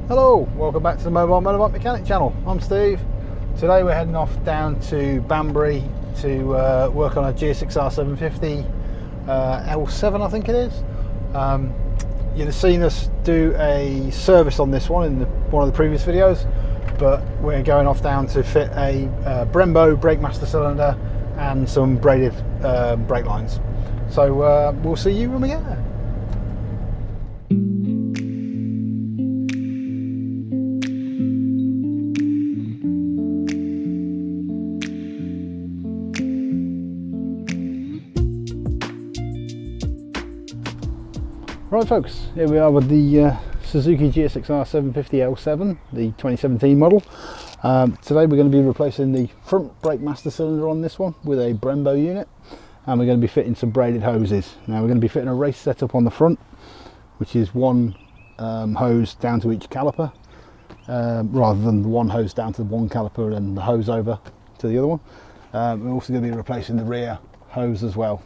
Hello, welcome back to the Mobile Motorbike Mechanic channel. I'm Steve. Today we're heading off down to Banbury to work on a GSXR 750 L7, I think it is. You'd have seen us do a service on this one in one of the previous videos, but we're going off down to fit a Brembo brake master cylinder and some braided brake lines. So we'll see you when we get there. Right folks, here we are with the Suzuki GSXR 750 L7, the 2017 model. Today we're going to be replacing the front brake master cylinder on this one with a Brembo unit, and we're going to be fitting some braided hoses. Now we're going to be fitting a race setup on the front, which is one hose down to each caliper, rather than the one hose down to one caliper and the hose over to the other one. We're also going to be replacing the rear hose as well.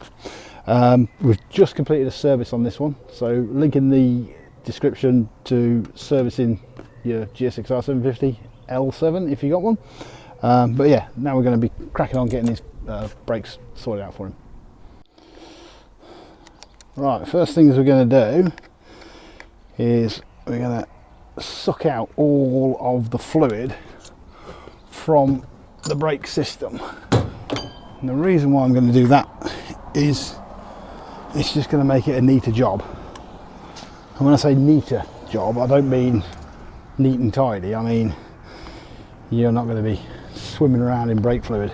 We've just completed a service on this one, so link in the description to servicing your GSXR 750 L7 if you got one. But yeah, now we're going to be cracking on getting these brakes sorted out for him. Right, first things we're going to do is we're going to suck out all of the fluid from the brake system. And the reason why I'm going to do that is it's just going to make it a neater job. And when I say neater job, I don't mean neat and tidy. I mean you're not going to be swimming around in brake fluid.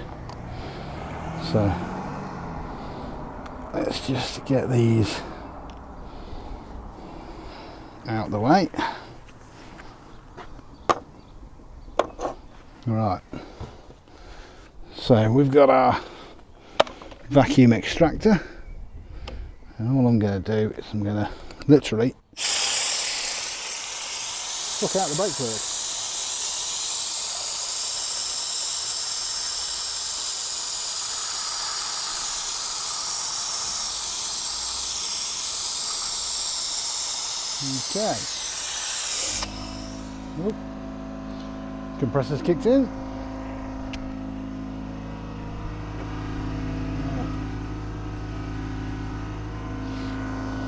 So let's just get these out the way. Right, so we've got our vacuum extractor, and all I'm going to do is I'm going to literally suck out the brake fluid. Okay. Oop. Compressor's kicked in.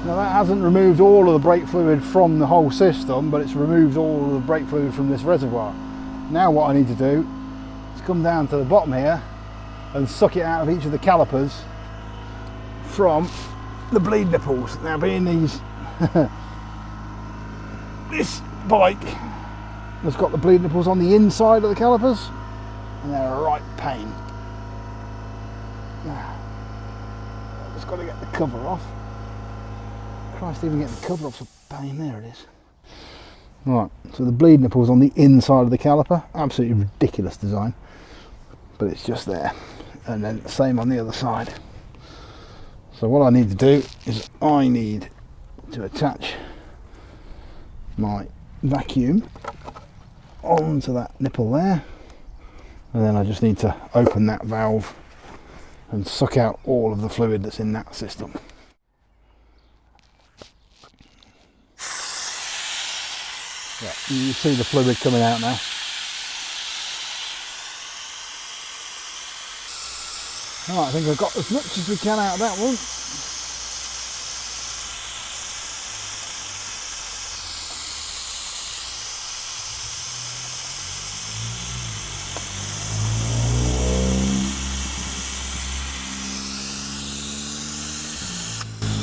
Now that hasn't removed all of the brake fluid from the whole system, but it's removed all of the brake fluid from this reservoir. Now what I need to do is come down to the bottom here and suck it out of each of the calipers from the bleed nipples. Now being these this bike has got the bleed nipples on the inside of the calipers, and they're a right pain. I've just got to get the cover off. Christ, even getting the cover off's a pain. There it is. Right, so the bleed nipples on the inside of the caliper, absolutely ridiculous design, but it's just there. And then the same on the other side. So what I need to do is I need to attach my vacuum onto that nipple there, and then I just need to open that valve and suck out all of the fluid that's in that system. Yeah, you see the fluid coming out now. Right, I think I've got as much as we can out of that one.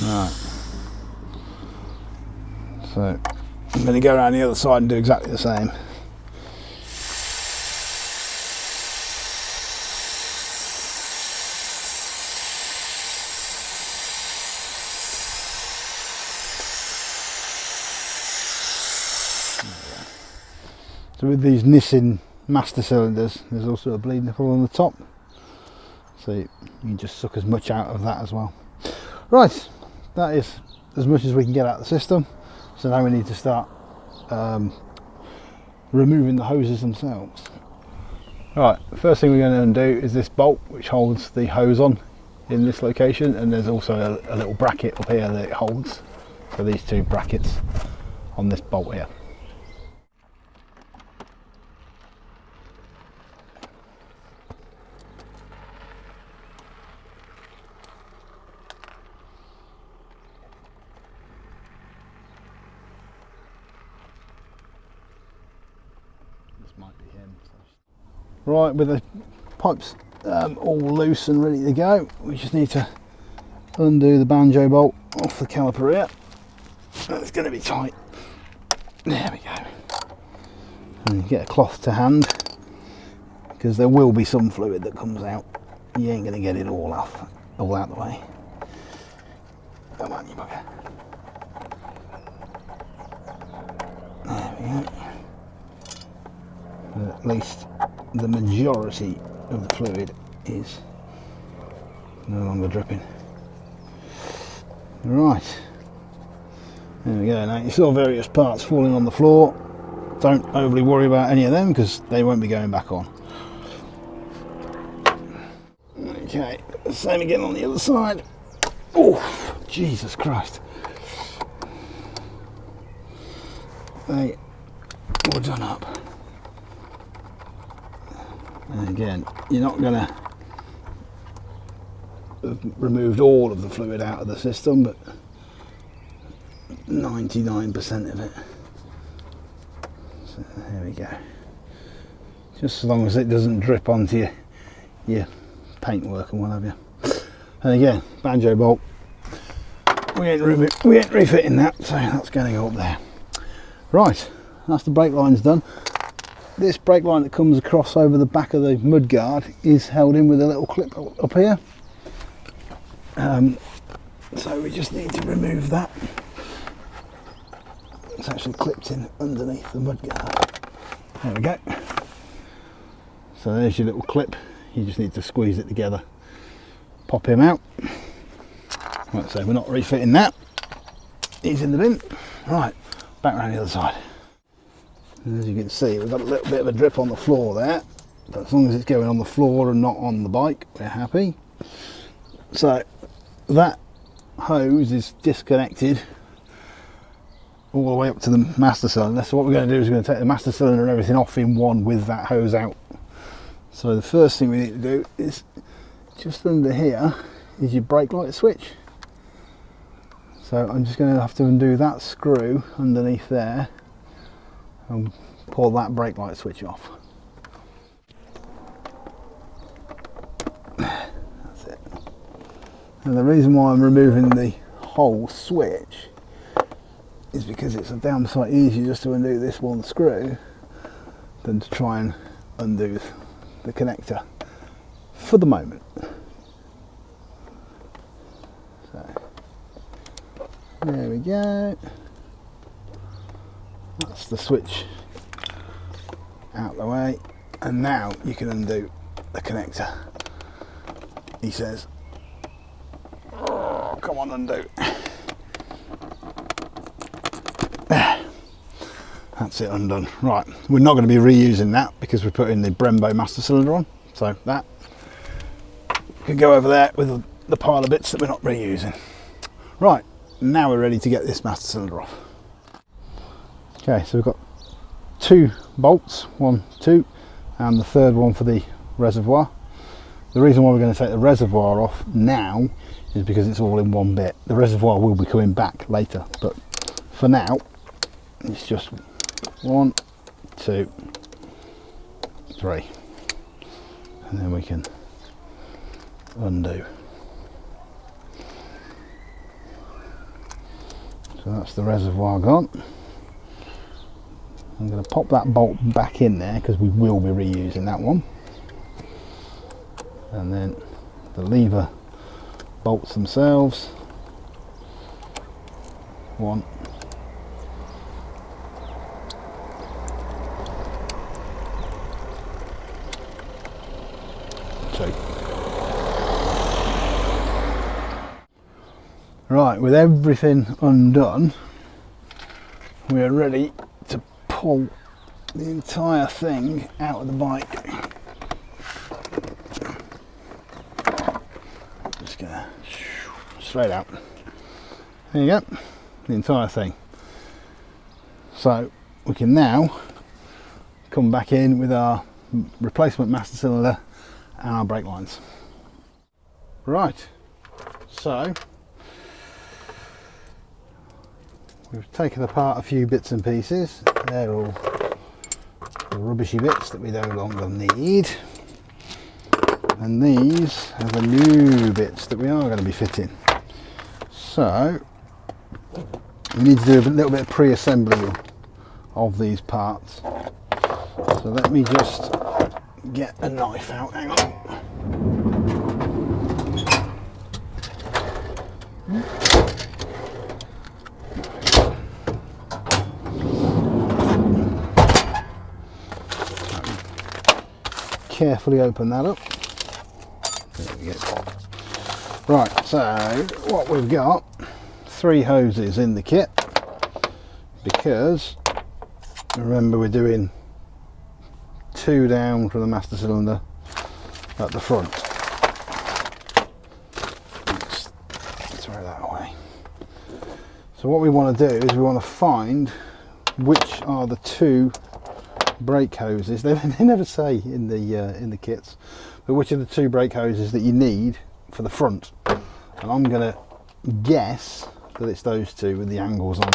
Right, so I'm going to go around the other side and do exactly the same. So with these Nissan master cylinders, there's also a bleed nipple on the top, so you can just suck as much out of that as well. Right, that is as much as we can get out of the system. So now we need to start removing the hoses themselves. Right, the first thing we're going to undo is this bolt which holds the hose on in this location, and there's also a little bracket up here that it holds. So these two brackets on this bolt here. might be him. Right, with the pipes all loose and ready to go, we just need to undo the banjo bolt off the caliper here. It's going to be tight. There we go. And get a cloth to hand, because there will be some fluid that comes out. You ain't going to get it all out the way. Come on, you bugger. There we go. But at least the majority of the fluid is no longer dripping. Right, there we go. Now you saw various parts falling on the floor. Don't overly worry about any of them because they won't be going back on. Okay, same again on the other side. Oh, Jesus Christ. They were done up. And again, you're not going to have removed all of the fluid out of the system, but 99% of it. So there we go. Just as long as it doesn't drip onto your paintwork and what have you. And again, banjo bolt. We ain't refitting that, so that's going to go up there. Right, that's the brake lines done. This brake line that comes across over the back of the mudguard is held in with a little clip up here. So we just need to remove that. It's actually clipped in underneath the mudguard. There we go. So there's your little clip. You just need to squeeze it together. Pop him out. Right, so we're not refitting that. He's in the bin. Right, back around the other side. And as you can see, we've got a little bit of a drip on the floor there, but as long as it's going on the floor and not on the bike, we're happy. So that hose is disconnected all the way up to the master cylinder. So what we're going to do is we're going to take the master cylinder and everything off in one with that hose out. So the first thing we need to do is just under here is your brake light switch. So I'm just going to have to undo that screw underneath there and pull that brake light switch off. That's it. And the reason why I'm removing the whole switch is because it's a damn sight easier just to undo this one screw than to try and undo the connector for the moment. So there we go. That's the switch out of the way, and now you can undo the connector. He says, oh, come on, undo. That's it, undone. Right, we're not going to be reusing that because we're putting the Brembo master cylinder on, so that can go over there with the pile of bits that we're not reusing. Right, now we're ready to get this master cylinder off. Okay, so we've got 2 bolts, 1, 2, and the third one for the reservoir. The reason why we're going to take the reservoir off now is because it's all in one bit. The reservoir will be coming back later, but for now it's just 1, 2, 3, and then we can undo. So that's the reservoir gone. I'm going to pop that bolt back in there because we will be reusing that one. And then the lever bolts themselves. 1, 2. Right, with everything undone, we are ready to pull the entire thing out of the bike. Just gonna straight out. There you go, the entire thing. So we can now come back in with our replacement master cylinder and our brake lines. Right, so we've taken apart a few bits and pieces. They're all the rubbishy bits that we no longer need, and these are the new bits that we are going to be fitting. So we need to do a little bit of pre-assembly of these parts. So let me just get a knife out, hang on. Carefully open that up. There we go. Right, so what we've got, 3 hoses in the kit, because remember we're doing 2 down from the master cylinder at the front. Let's throw that away. So what we want to do is we want to find which are the 2 brake hoses. They never say in the kits, but which are the 2 brake hoses that you need for the front. And I'm going to guess that it's those 2 with the angles on,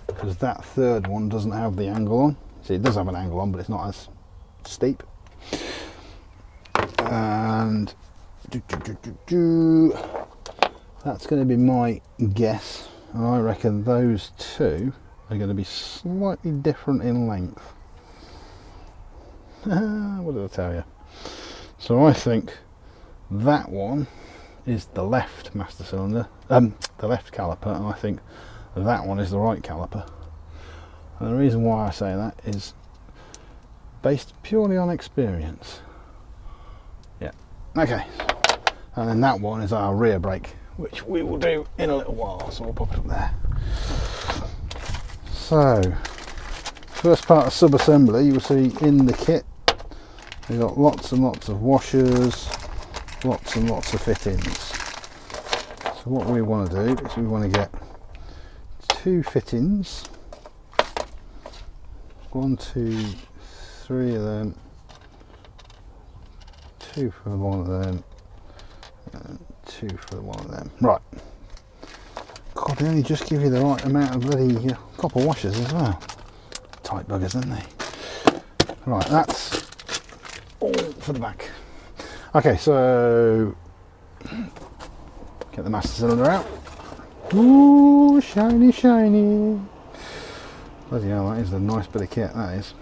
because that 3rd one doesn't have the angle on. See, it does have an angle on, but it's not as steep. And that's going to be my guess, and I reckon those 2 are going to be slightly different in length. What did I tell you? So I think that one is the left master cylinder, the left caliper, and I think that one is the right caliper. And the reason why I say that is based purely on experience. Yeah, okay. And then that one is our rear brake, which we will do in a little while, so we'll pop it up there. So, first part of sub-assembly, you will see in the kit we've got lots and lots of washers, lots and lots of fittings. So what we want to do is we want to get 2 fittings, 1, 2, 3 of them, 2 for one of them, and 2 for one of them. Right. God, they only just give you the right amount of bloody copper washers as well. Tight buggers, aren't they? Right, that's all for the back. Okay, so get the master cylinder out. Ooh, shiny, shiny. Bloody hell, that is a nice bit of kit, that is.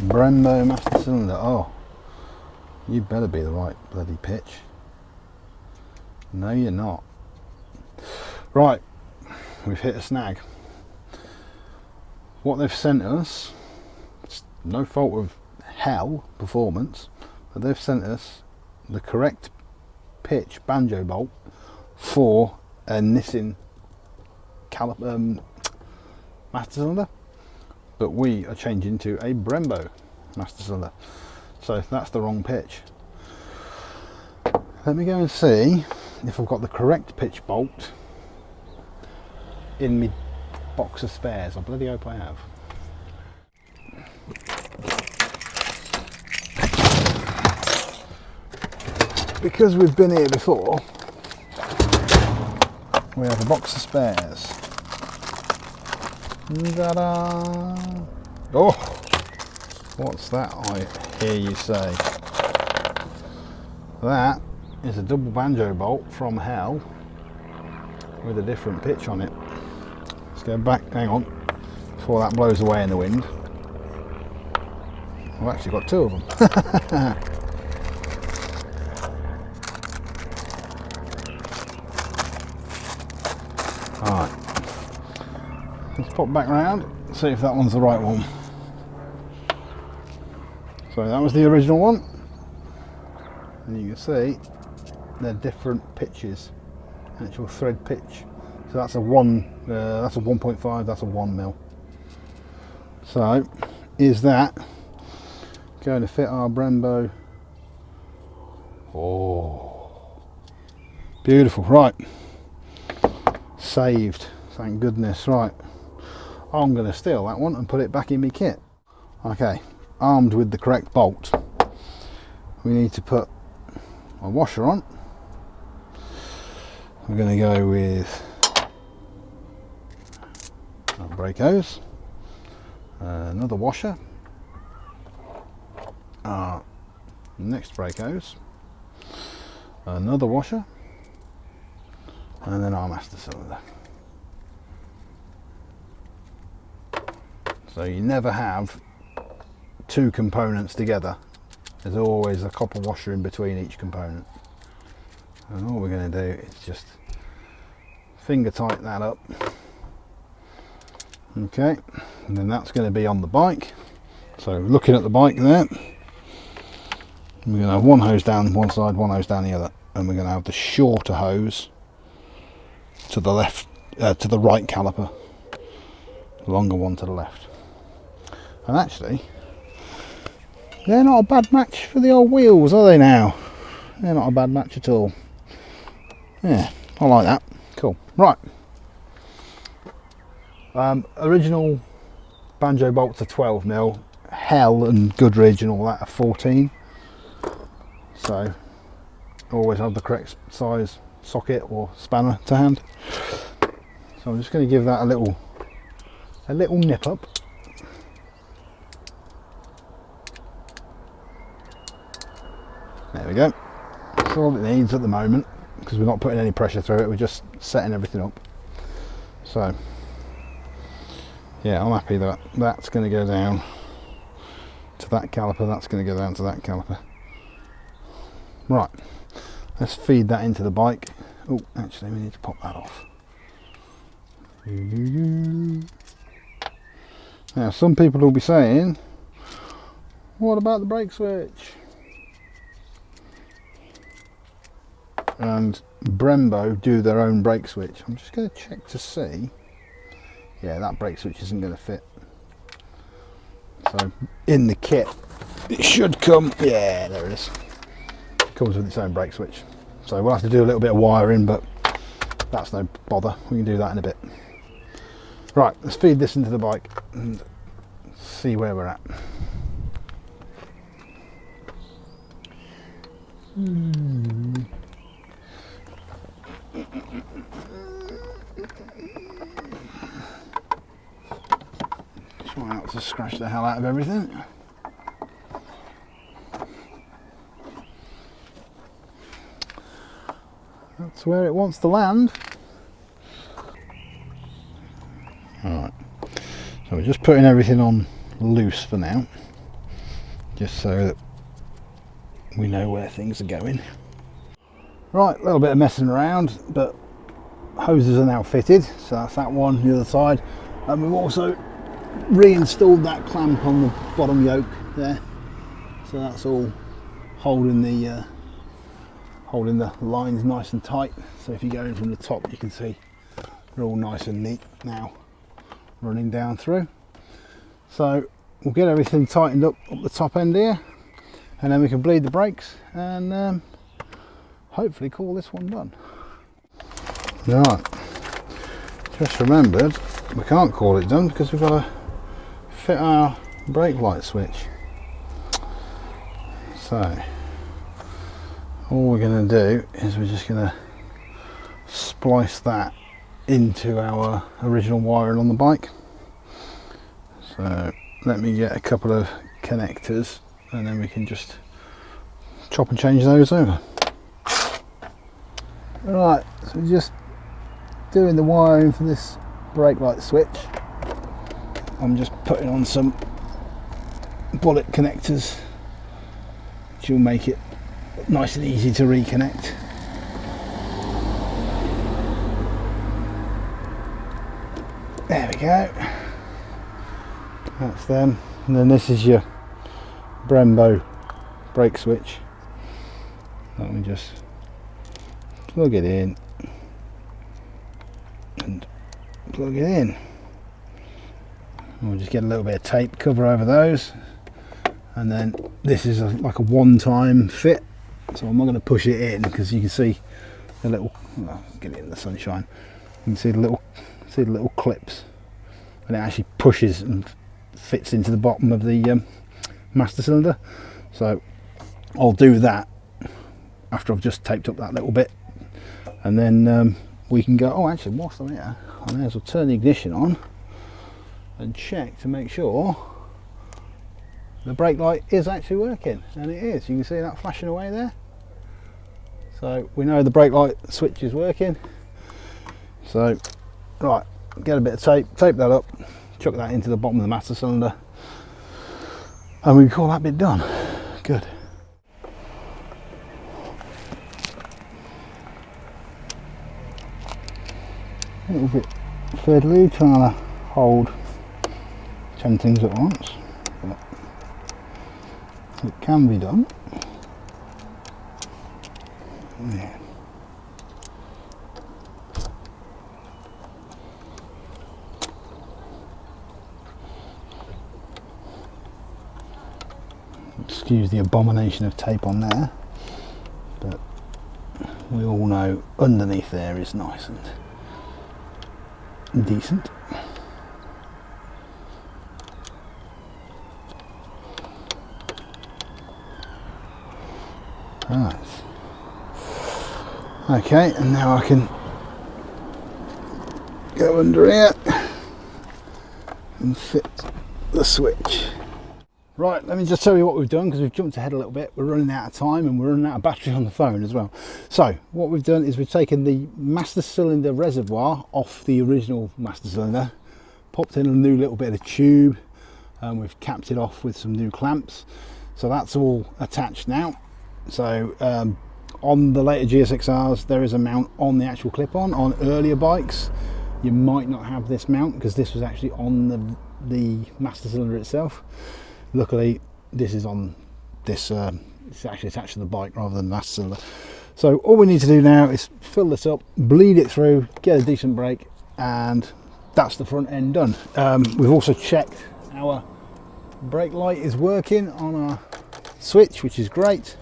Brembo master cylinder. Oh, you better be the right bloody pitch. No, you're not. Right, we've hit a snag. What they've sent us, it's no fault of hell performance, but they've sent us the correct pitch banjo bolt for a Nissan master cylinder, but we are changing to a Brembo master cylinder, so that's the wrong pitch. Let me go and see if I've got the correct pitch bolt in my box of spares. I bloody hope I have. Because we've been here before, we have a box of spares. Ta-da! Oh, what's that I hear you say? That is a double banjo bolt from hell with a different pitch on it. Let's go back, hang on, before that blows away in the wind. I've actually got 2 of them. Alright, let's pop back round, see if that one's the right one. So that was the original one, and you can see they're different pitches, actual thread pitch. So that's a 1.5, that's a 1 mil. So is that going to fit our Brembo? Oh, beautiful. Right, saved, thank goodness. Right, I'm going to steal that one and put it back in my kit. Okay, armed with the correct bolt, we need to put a washer on. We're going to go with our brake hose, another washer, our next brake hose, another washer, and then our master cylinder. So you never have two components together. There's always a copper washer in between each component. And all we're going to do is just finger tighten that up. Okay, and then that's going to be on the bike. So looking at the bike there, we're going to have one hose down one side, one hose down the other, and we're going to have the shorter hose to the left, to the right caliper, the longer one to the left. And actually, they're not a bad match for the old wheels, are they now? They're not a bad match at all. Yeah, I like that. Cool. Right. Original banjo bolts are 12mm. Hell and Goodridge and all that are 14. So always have the correct size socket or spanner to hand. So I'm just going to give that a little nip up. There we go. That's all it needs at the moment, because we're not putting any pressure through it, we're just setting everything up. So yeah, I'm happy that that's going to go down to that caliper, that's going to go down to that caliper. Right, let's feed that into the bike. Oh, actually we need to pop that off. Now some people will be saying, what about the brake switch? And Brembo do their own brake switch. I'm just going to check to see. Yeah, that brake switch isn't going to fit. So in the kit it should come, yeah, there it is. It comes with its own brake switch. So we'll have to do a little bit of wiring, but that's no bother. We can do that in a bit. Right, let's feed this into the bike and see where we're at. Try not to scratch the hell out of everything. That's where it wants to land. Alright, so we're just putting everything on loose for now, just so that we know where things are going. Right, a little bit of messing around, but hoses are now fitted, so that's that one, the other side, and we've also reinstalled that clamp on the bottom yoke there, so that's all holding the lines nice and tight. So if you go in from the top, you can see they're all nice and neat now running down through. So we'll get everything tightened up the top end here, and then we can bleed the brakes and hopefully call this one done. Right, just remembered we can't call it done because we've got to fit our brake light switch. So all we're going to do is we're just going to splice that into our original wiring on the bike. So let me get a couple of connectors and then we can just chop and change those over. Right, so we're just doing the wiring for this brake light switch. I'm just putting on some bullet connectors which will make it nice and easy to reconnect. There we go, that's them. And then this is your Brembo brake switch. Let me just plug it in and plug it in. We'll just get a little bit of tape cover over those, and then this is like a one-time fit, so I'm not going to push it in because you can see the little, well, get it in the sunshine, you can see the little clips, and it actually pushes and fits into the bottom of the master cylinder. So I'll do that after I've just taped up that little bit, and then we can go. Oh, actually, whilst I'm here, I may as well turn the ignition on and check to make sure the brake light is actually working, and it is. You can see that flashing away there. So we know the brake light switch is working. So right, get a bit of tape that up, chuck that into the bottom of the master cylinder, and we call that bit done. Good. A little bit fiddly trying to hold 10 things at once, but it can be done. Yeah. Excuse the abomination of tape on there, but we all know underneath there is nice and decent. Right. Okay, and now I can go under here and fit the switch. Right, let me just tell you what we've done, because we've jumped ahead a little bit. We're running out of time and we're running out of battery on the phone as well. So what we've done is we've taken the master cylinder reservoir off the original master cylinder, popped in a new little bit of tube, and we've capped it off with some new clamps. So that's all attached now. So on the later GSXRs there is a mount on the actual clip-on. On earlier bikes you might not have this mount, because this was actually on the master cylinder itself. Luckily this is on this, it's actually attached to the bike rather than the master cylinder. So all we need to do now is fill this up, bleed it through, get a decent brake, and that's the front end done. We've also checked our brake light is working on our switch, which is great.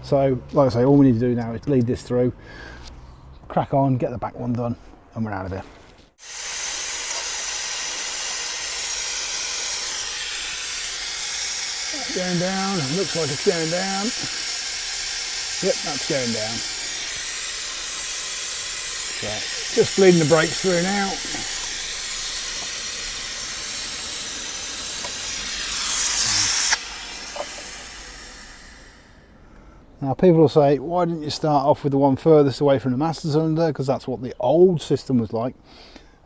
So like I say, all we need to do now is bleed this through, crack on, get the back one done, and we're out of here. Going down, looks like it's going down. Yep, that's going down. So just bleeding the brakes through now. Now people will say, why didn't you start off with the one furthest away from the master cylinder, because that's what the old system was like.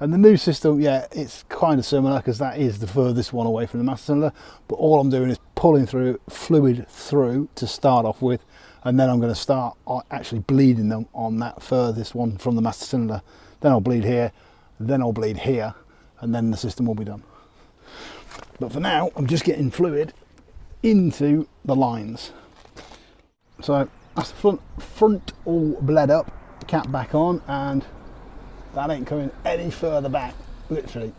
And the new system, yeah, it's kind of similar, because that is the furthest one away from the master cylinder, but all I'm doing is pulling through fluid through to start off with, and then I'm going to start actually bleeding them on that furthest one from the master cylinder. Then I'll bleed here, then I'll bleed here, and then the system will be done. But for now I'm just getting fluid into the lines. So that's the front all bled up, cap back on, and that ain't coming any further back, literally.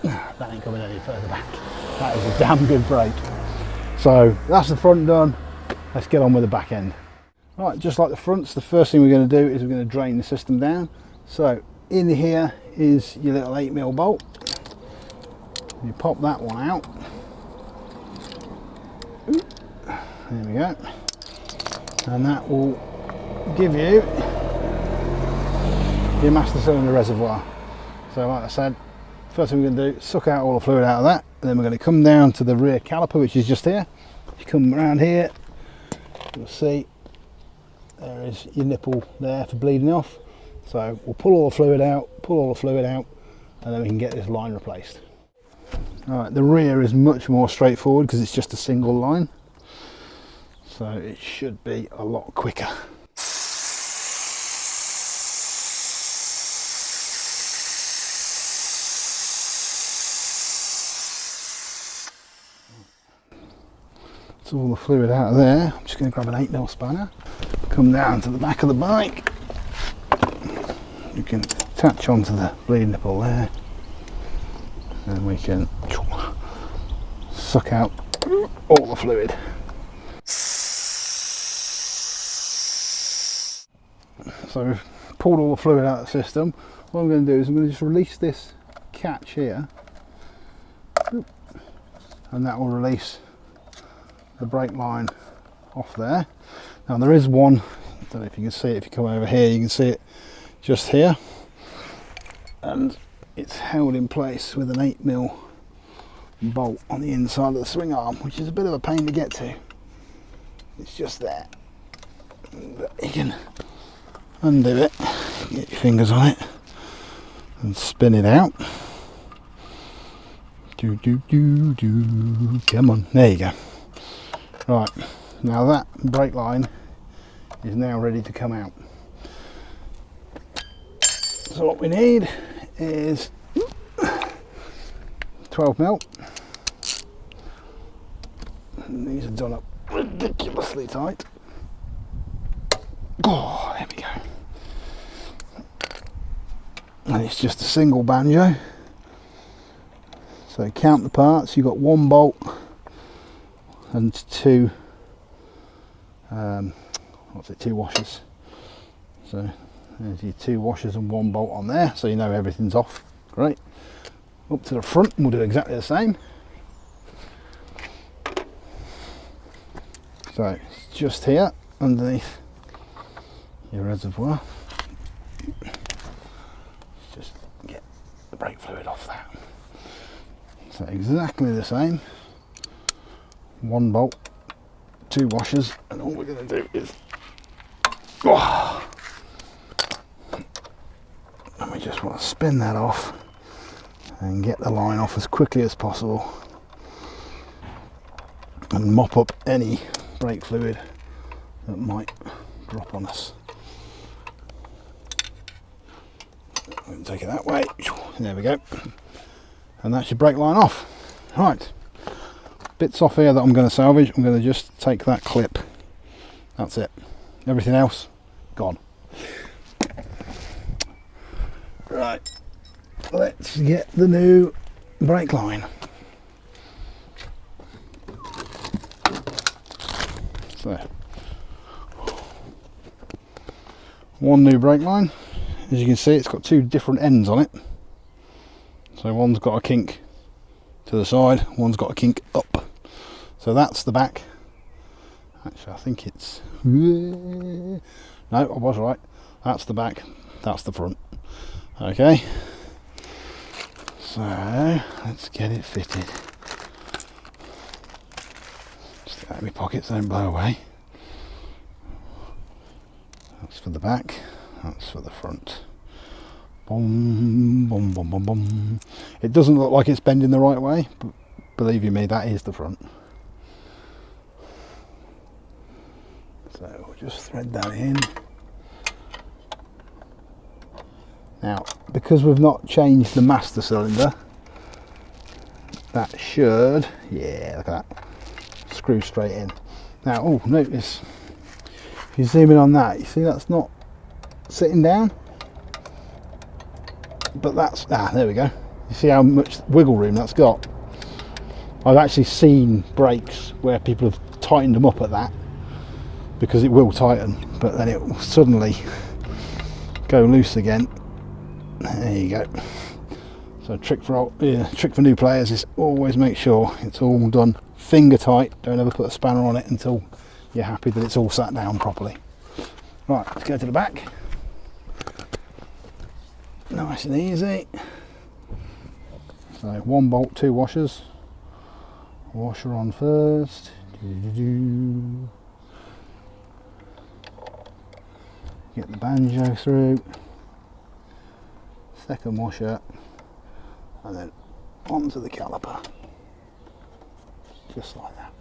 That ain't coming any further back. That is a damn good brake. So that's the front done. Let's get on with the back end. Right, just like the fronts, the first thing we're going to do is we're going to drain the system down. So in here is your little 8mm bolt. You pop that one out. There we go. And that will give you your master cylinder reservoir. So like I said, first thing we're going to do is suck out all the fluid out of that, and then we're going to come down to the rear caliper, which is just here. If you come around here, you'll see there is your nipple there for bleeding off. So we'll pull all the fluid out, and then we can get this line replaced. Alright, the rear is much more straightforward because it's just a single line, so it should be a lot quicker. So all the fluid out of there, I'm just going to grab an 8mm spanner, come down to the back of the bike. You can attach onto the bleed nipple there, and we can suck out all the fluid. So we've pulled all the fluid out of the system. What I'm going to do is I'm going to just release this catch here, and that will release the brake line off there. Now there is one, I don't know if you can see it, if you come over here you can see it just here, and it's held in place with an 8mm bolt on the inside of the swing arm, which is a bit of a pain to get to. It's just there, but you can undo it, get your fingers on it and spin it out. Do do do do, come on, there you go. Right, now that brake line is now ready to come out. So what we need is 12mm. And these are done up ridiculously tight. Oh, there we go. And it's just a single banjo. So count the parts. You've got one bolt and two two washers. So there's your two washers and one bolt on there, so you know everything's off. Great. Up to the front, we'll do exactly the same. So it's just here underneath your reservoir. Just get the brake fluid off that. So exactly the same. One bolt, two washers, and all we're going to do is and we just want to spin that off and get the line off as quickly as possible and mop up any brake fluid that might drop on us. We'll take it that way. There we go. And that's your brake line off. Right. Bits off here that I'm going to salvage. I'm going to just take that clip. That's it. Everything else gone. Right, let's get the new brake line. So, one new brake line. As you can see, it's got two different ends on it. So one's got a kink to the side, one's got a kink up. So that's the back. Actually, I think it's... No, I was right. That's the back, that's the front. Okay, so let's get it fitted. Just out of my pockets, don't blow away. That's for the back, that's for the front. Boom, boom, boom, boom, boom. It doesn't look like it's bending the right way, but believe you me, that is the front. So we'll just thread that in. Now, because we've not changed the master cylinder, that should, yeah, look at that, screw straight in. Now, oh, notice, if you zoom in on that, you see that's not sitting down, but that's, there we go. You see how much wiggle room that's got? I've actually seen brakes where people have tightened them up at that, because it will tighten, but then it will suddenly go loose again. There you go. So trick for new players is always make sure it's all done finger tight. Don't ever put a spanner on it until you're happy that it's all sat down properly. Right, let's go to the back. Nice and easy. So one bolt, two washers. Washer on first. Get the banjo through. Second washer, and then onto the caliper, just like that.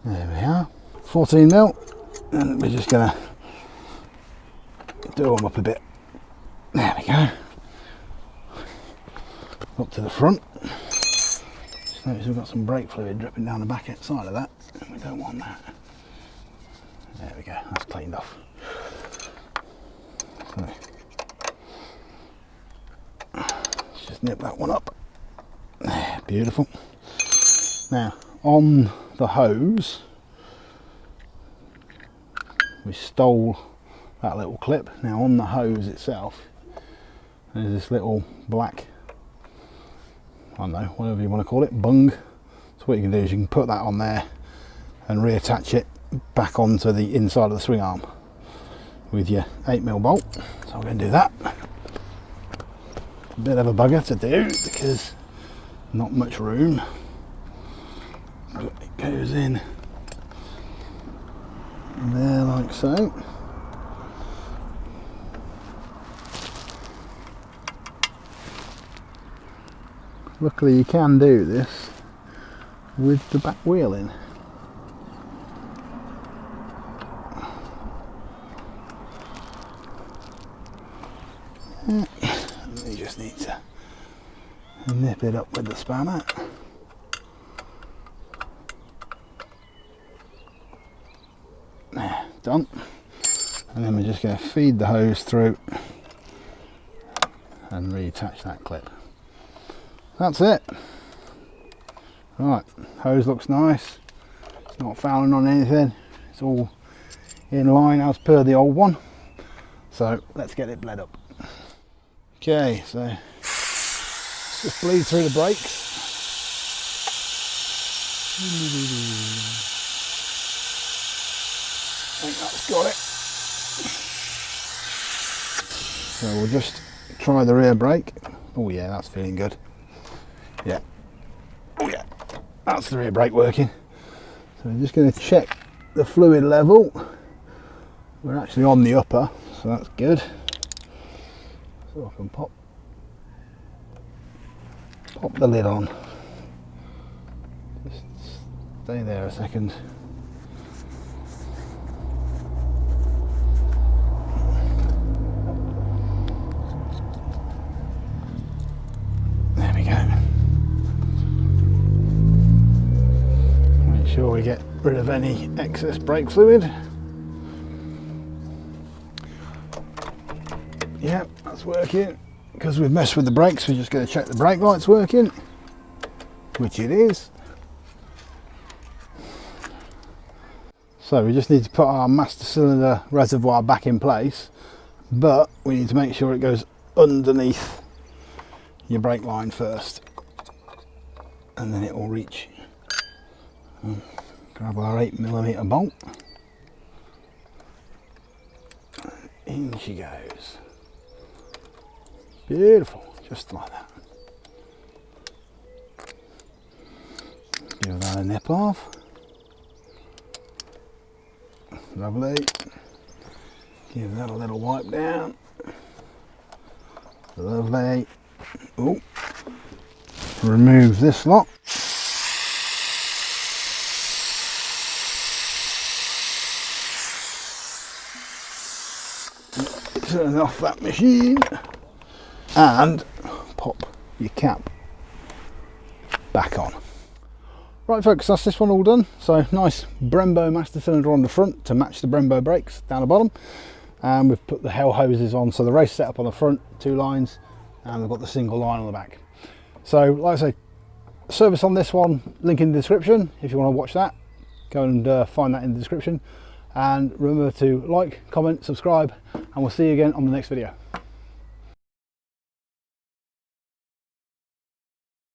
There we are, 14mm, and we're just going to do them up a bit. There we go. Up to the front. Just notice we've got some brake fluid dripping down the back side of that, and we don't want that. There we go, that's cleaned off. So, let's just nip that one up. There, beautiful. Now, on the hose, we stole that little clip. Now, on the hose itself, there's this little black, I don't know, whatever you want to call it, bung. So what you can do is you can put that on there and reattach it back onto the inside of the swing arm with your 8mm bolt. So I'm going to do that. a bit of a bugger to do because not much room. It goes in there like so. Luckily you can do this with the back wheel in. You just need to nip it up with the spanner. There, done. And then we're just going to feed the hose through and reattach that clip. That's it. Right, hose looks nice. It's not fouling on anything. It's all in line as per the old one. So let's get it bled up. Okay, so just bleed through the brakes. I think that's got it. So we'll just try the rear brake. Oh yeah, that's feeling good. Yeah. Oh yeah, that's the rear brake working. So I'm just going to check the fluid level. We're actually on the upper, so that's good. So I can pop the lid on. Just stay there a second. There we go. Make sure we get rid of any excess brake fluid. Yeah, that's working. Because we've messed with the brakes, we're just going to check the brake light's working, which it is. So we just need to put our master cylinder reservoir back in place, but we need to make sure it goes underneath your brake line first, and then it will reach. Grab our 8mm bolt. In she goes. Beautiful, just like that. Give that a nip off. Lovely. Give that a little wipe down. Lovely. Oh. Remove this lot. Turn off that machine. And pop your cap back on. Right folks, that's this one all done. So nice Brembo master cylinder on the front to match the Brembo brakes down the bottom, and we've put the hell hoses on, so the race setup on the front, 2 lines, and we've got the single line on the back. So like I say, service on this one, link in the description if you want to watch that. Go and find that in the description, and remember to like, comment, subscribe, and we'll see you again on the next video.